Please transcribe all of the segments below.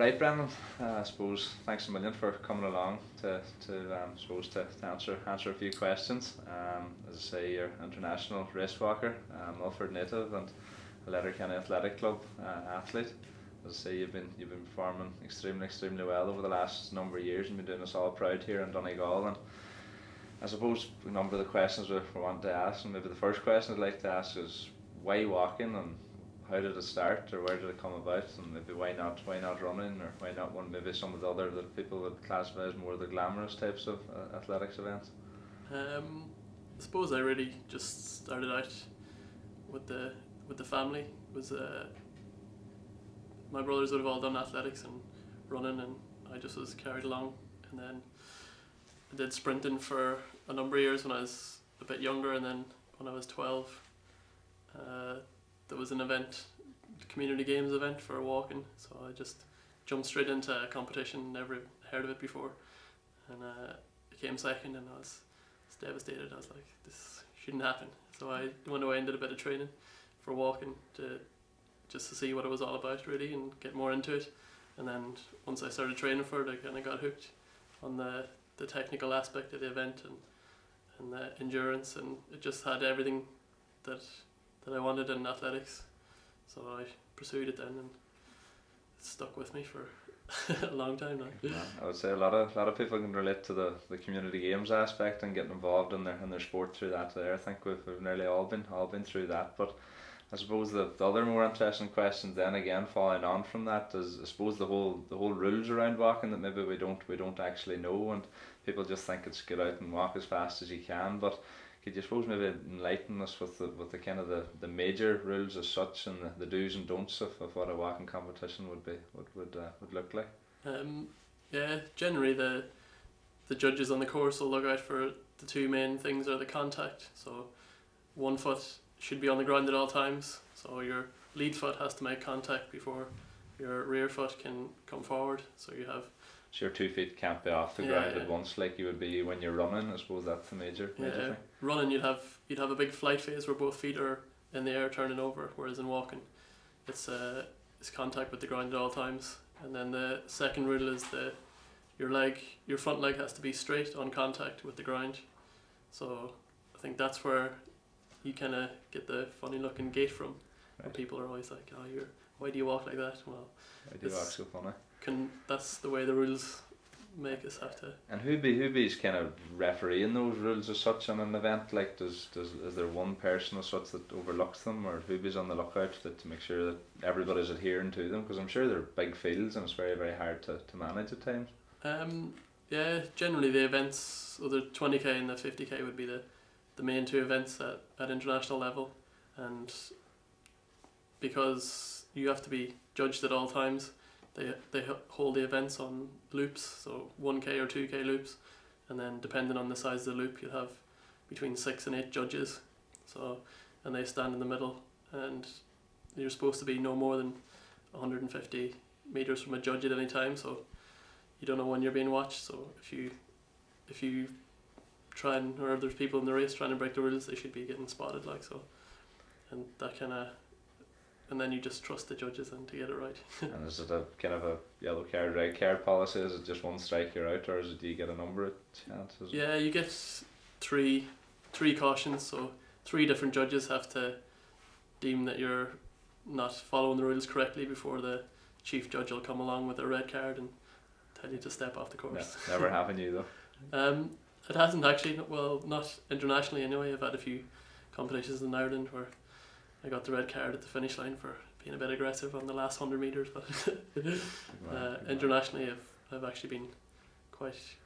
Right, Brendan. I suppose thanks a million for coming along to answer a few questions. As I say, you're an international race walker, Milford native, and a Letterkenny Athletic Club athlete. As I say, you've been performing extremely well over the last number of years, and been doing us all proud here in Donegal. And I suppose a number of the questions we want to ask, and maybe the first question I'd like to ask is why walking, and how did it start, or where did it come about, and maybe why not running, or why not one maybe some of the other that people would classify as more the glamorous types of athletics events? I suppose I really just started out with the family. It was my brothers would have all done athletics and running, and I just was carried along. And then I did sprinting for a number of years when I was a bit younger, and then when I was 12, there was an event, community games event for walking, so I just jumped straight into a competition, never heard of it before, and came second, and I was devastated. I was like, this shouldn't happen. So I went away and did a bit of training for walking just to see what it was all about really, and get more into it. And then once I started training for it, I kind of got hooked on the technical aspect of the event and the endurance, and it just had everything that I wanted in athletics. So I pursued it then, and it stuck with me for a long time now. Yeah, I would say a lot of people can relate to the community games aspect and getting involved in their sport through that there. I think we've nearly all been through that. But I suppose the other more interesting questions then again following on from that is, I suppose, the whole rules around walking that maybe we don't actually know, and people just think it's get out and walk as fast as you can. But could you suppose maybe enlighten us with the kind of the major rules as such, and the do's and don'ts of what a walking competition would look like? Yeah, generally the judges on the course will look out for the two main things are the contact. So one foot should be on the ground at all times. So your lead foot has to make contact before your rear foot can come forward. So you have. So your 2 feet can't be off the ground at once like you would be when you're running. I suppose that's the major thing. Running, you'd have a big flight phase where both feet are in the air turning over, whereas in walking, it's contact with the ground at all times. And then the second rule is your front leg has to be straight on contact with the ground. So I think that's where you kind of get the funny looking gait from. Right. People are always like, why do you walk like that? Well, why do you walk so funny? That's the way the rules make us have to. And who be's kind of refereeing those rules as such in an event? Like, is there one person as such that overlooks them, or who be's on the lookout to make sure that everybody's adhering to them? Because I'm sure they're big fields and it's very hard to manage at times. Yeah, generally the events, the 20k and the 50k would be the main two events at international level, and because you have to be judged at all times, they hold the events on loops, so 1k or 2k loops, and then depending on the size of the loop you'll have between 6 and 8 judges, and they stand in the middle, and you're supposed to be no more than 150 meters from a judge at any time, so you don't know when you're being watched. So if you try and, or if there's people in the race trying to break the rules, they should be getting spotted, like so, and that kind of. And then you just trust the judges and to get it right. And is it a kind of a yellow card, red card policy? Is it just one strike you're out, or do you get a number of chances? Yeah, you get three cautions. So 3 different judges have to deem that you're not following the rules correctly before the chief judge will come along with a red card and tell you to step off the course. No, never happened to you though? It hasn't actually. Well, not internationally anyway. I've had a few competitions in Ireland where I got the red card at the finish line for being a bit aggressive on the last 100 metres, but internationally I've actually been quite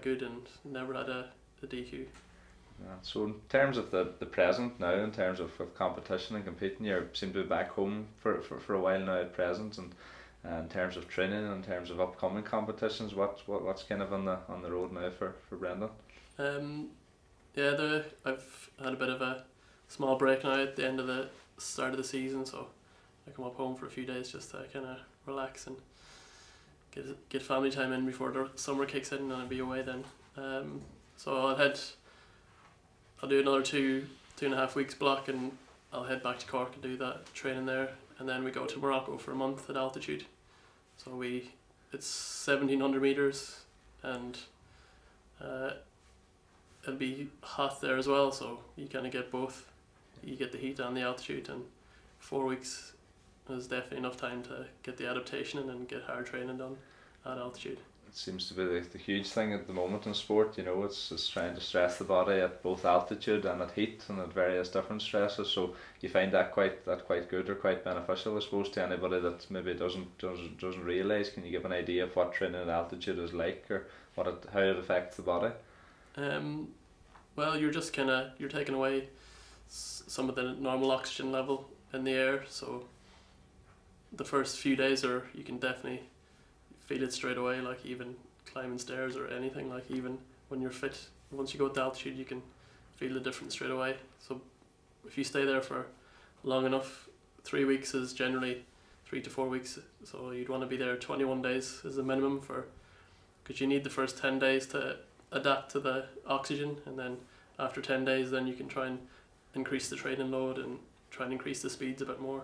good and never had a DQ. Yeah. So in terms of the present now, in terms of competition and competing, you seem to be back home for a while now at present, and in terms of training, in terms of upcoming competitions, what's kind of on the road now for Brendan? I've had a bit of a small break now at the end of the start of the season, so I come up home for a few days just to kind of relax and get family time in before the summer kicks in, and I'll be away then. So I'll do another 2.5 weeks block, and I'll head back to Cork and do that training there, and then we go to Morocco for a month at altitude. So it's 1700 meters, and it'll be hot there as well. So you kind of get both. You get the heat and the altitude, and 4 weeks is definitely enough time to get the adaptation in and get hard training done at altitude. It seems to be the huge thing at the moment in sport, it's just trying to stress the body at both altitude and at heat and at various different stresses. So you find that quite good or quite beneficial, I suppose, to anybody that maybe doesn't realise. Can you give an idea of what training at altitude is like, or how it affects the body? Well, you're just you're taking away some of the normal oxygen level in the air, so the first few days you can definitely feel it straight away, like even climbing stairs or anything, like even when you're fit, once you go to altitude you can feel the difference straight away. So if you stay there for long enough, 3 weeks is generally 3 to 4 weeks, so you'd want to be there 21 days is the minimum, because you need the first 10 days to adapt to the oxygen, and then after 10 days then you can try and increase the training load and try and increase the speeds a bit more.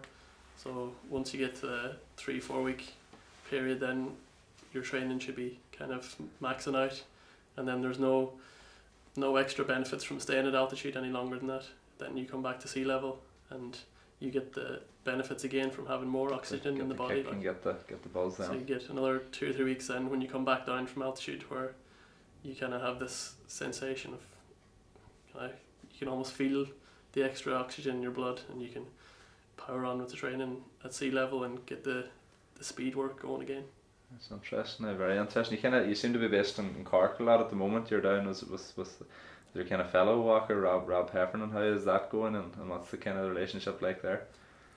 So once you get to the 3-4 week period, then your training should be kind of maxing out, and then there's no extra benefits from staying at altitude any longer than that. Then you come back to sea level and you get the benefits again from having more oxygen in the body. And get the buzz then. So you get another 2 or 3 weeks then when you come back down from altitude, where you kind of have this sensation of you can almost feel the extra oxygen in your blood, and you can power on with the training at sea level and get the speed work going again. That's interesting, very interesting. You seem to be based in Cork a lot at the moment. You're down with your kind of fellow walker, Rob Heffernan. How is that going, and what's the kind of relationship like there?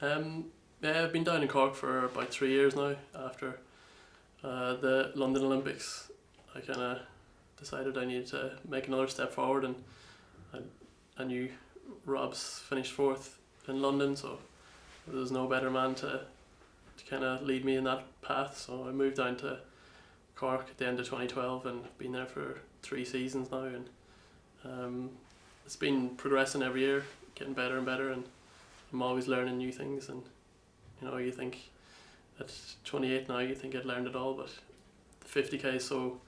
Yeah, I've been down in Cork for about 3 years now. After the London Olympics, I kind of decided I needed to make another step forward, and I knew Rob's finished 4th in London, so there was no better man to kind of lead me in that path. So I moved down to Cork at the end of 2012 and been there for 3 seasons now, and it's been progressing every year, getting better and better, and I'm always learning new things. And you think at 28 now, you think I'd learned it all, but the 50k, so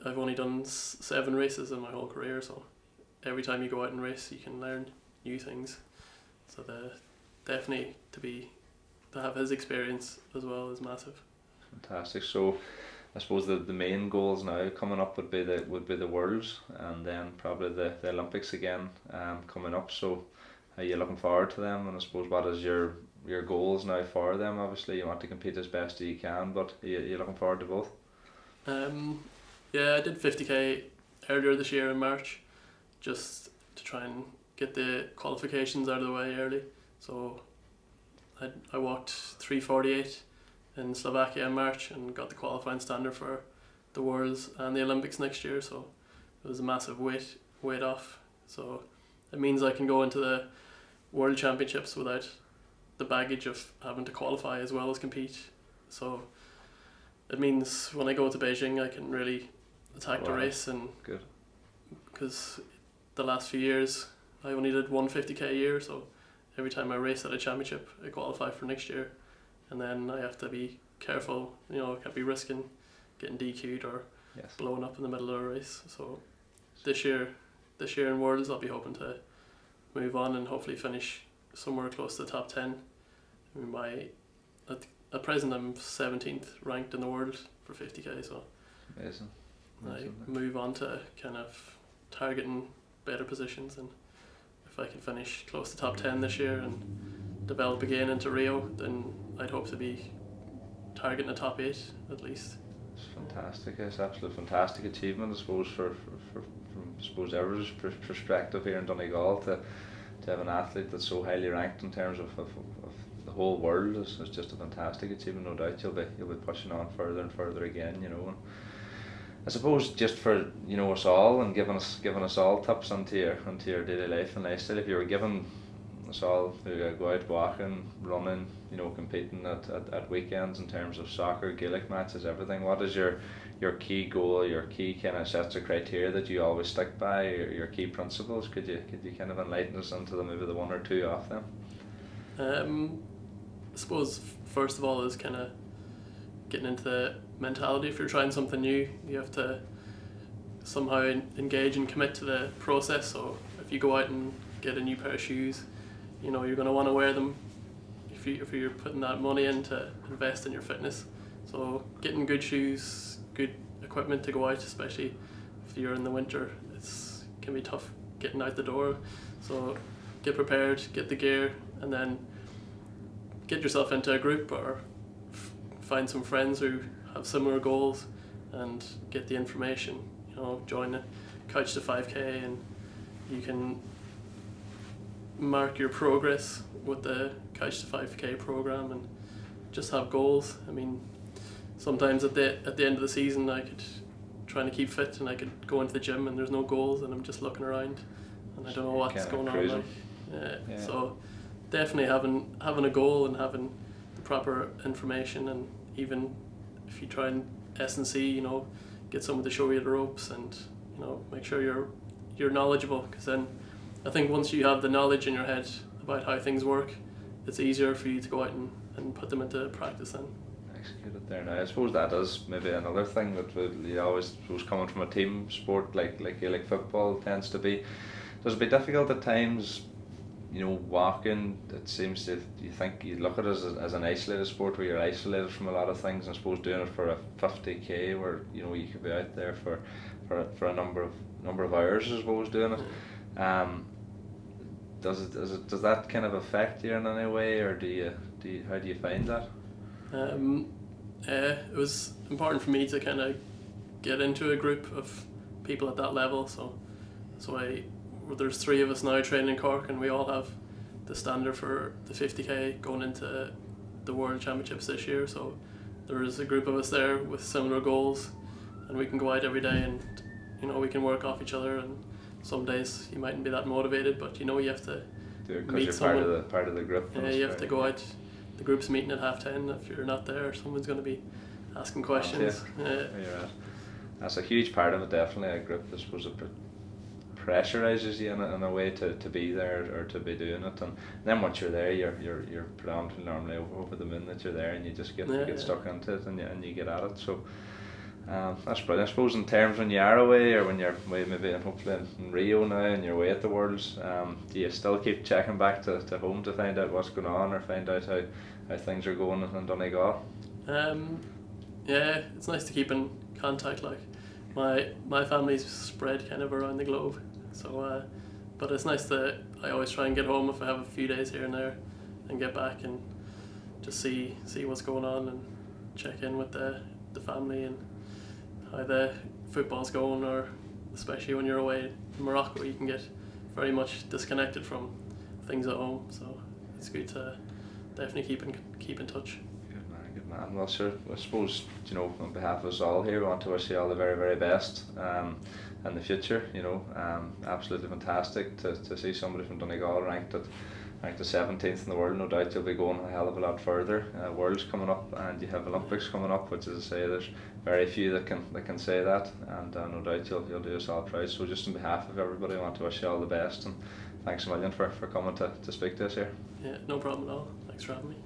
I've only done 7 races in my whole career, so every time you go out and race you can learn new things. So definitely to have his experience as well is massive. Fantastic. So I suppose the main goals now coming up would be the Worlds, and then probably the Olympics again coming up. So are you looking forward to them? And I suppose, what is your goals now for them? Obviously you want to compete as best as you can, but are you looking forward to both? Yeah, I did 50k earlier this year in March, just to try and get the qualifications out of the way early. So I walked 3:48 in Slovakia in March and got the qualifying standard for the Worlds and the Olympics next year, so it was a massive weight off. So it means I can go into the World Championships without the baggage of having to qualify as well as compete. So it means when I go to Beijing I can really attack the race, and good, because the last few years I only did 150k a year, so every time I race at a championship I qualify for next year, and then I have to be careful, I can't be risking getting DQ'd or blowing up in the middle of a race. So this year in Worlds I'll be hoping to move on and hopefully finish somewhere close to the top 10. At present I'm 17th ranked in the world for 50k, so amazing. I move on to kind of targeting better positions, and if I can finish close to top 10 this year and develop again into Rio, then I'd hope to be targeting a top 8 at least. It's fantastic. It's absolute fantastic achievement, I suppose, from everyone's perspective here in Donegal, to have an athlete that's so highly ranked in terms of the whole world is just a fantastic achievement. No doubt you'll be pushing on further and further again, And I suppose just for us all, and giving us all tips onto your daily life and lifestyle, if you were given us all who go out walking, running, competing at weekends in terms of soccer, Gaelic matches, everything, what is your key goal, your key kind of sets of criteria that you always stick by, your key principles? Could you kind of enlighten us into maybe the 1 or 2 of them? I suppose first of all is kind of getting into the mentality. If you're trying something new, you have to somehow engage and commit to the process. So if you go out and get a new pair of shoes, you're going to want to wear them if you're putting that money in to invest in your fitness. So getting good shoes, good equipment to go out, especially if you're in the winter, can be tough getting out the door. So get prepared, get the gear, and then get yourself into a group or find some friends who have similar goals and get the information. Join the Couch to 5K, and you can mark your progress with the Couch to 5K program and just have goals. I mean, sometimes at the end of the season, I could trying to keep fit and I could go into the gym and there's no goals and I'm just looking around and I don't know what's going on. Like, yeah. So definitely having a goal and having the proper information, and even if you try and S&C, get someone to show you the ropes and make sure you're knowledgeable, because then I think once you have the knowledge in your head about how things work, it's easier for you to go out and put them into practice then. Execute it there. Now I suppose that is maybe another thing that you always suppose, coming from a team sport like Gaelic football tends to be, does it be difficult at times, walking? It seems that you look at it as an isolated sport where you're isolated from a lot of things, and I suppose doing it for a 50k where you could be out there for a number of hours, I suppose, doing it. Does that kind of affect you in any way, or how do you find that? It was important for me to kind of get into a group of people at that level, so there's 3 of us now training in Cork, and we all have the standard for the 50k going into the World Championships this year. So there is a group of us there with similar goals, and we can go out every day and we can work off each other. And some days you mightn't be that motivated, but you have to do it because meet you're someone. part of the group. Yeah, you have to go out. The group's meeting at 10:30. If you're not there, someone's going to be asking questions. That's a huge part of it, definitely. A group, I suppose, it pressurizes you in a way to be there or to be doing it, and then once you're there, you're predominantly normally over the moon that you're there, and you just get stuck into it and you get at it. So that's brilliant. I suppose in terms when you are away, or when you're maybe hopefully in Rio now and you're away at the Worlds, do you still keep checking back to home to find out what's going on, or find out how things are going in Donegal? Yeah, it's nice to keep in contact. Like my family's spread kind of around the globe, so but it's nice that I always try and get home if I have a few days here and there, and get back and just see what's going on and check in with the family and how the football's going, or especially when you're away in Morocco, you can get very much disconnected from things at home, so it's good to definitely keep in touch. Good man. Well, sure, I suppose, on behalf of us all here, we want to wish you all the very, very best in the future. Absolutely fantastic to see somebody from Donegal ranked the 17th in the world. No doubt you'll be going a hell of a lot further. Worlds coming up, and you have Olympics coming up, which, as I say, there's very few that can say that, and no doubt you'll do us all proud. So just on behalf of everybody, I want to wish you all the best, and thanks a million for coming to speak to us here. Yeah, no problem at all. Thanks for having me.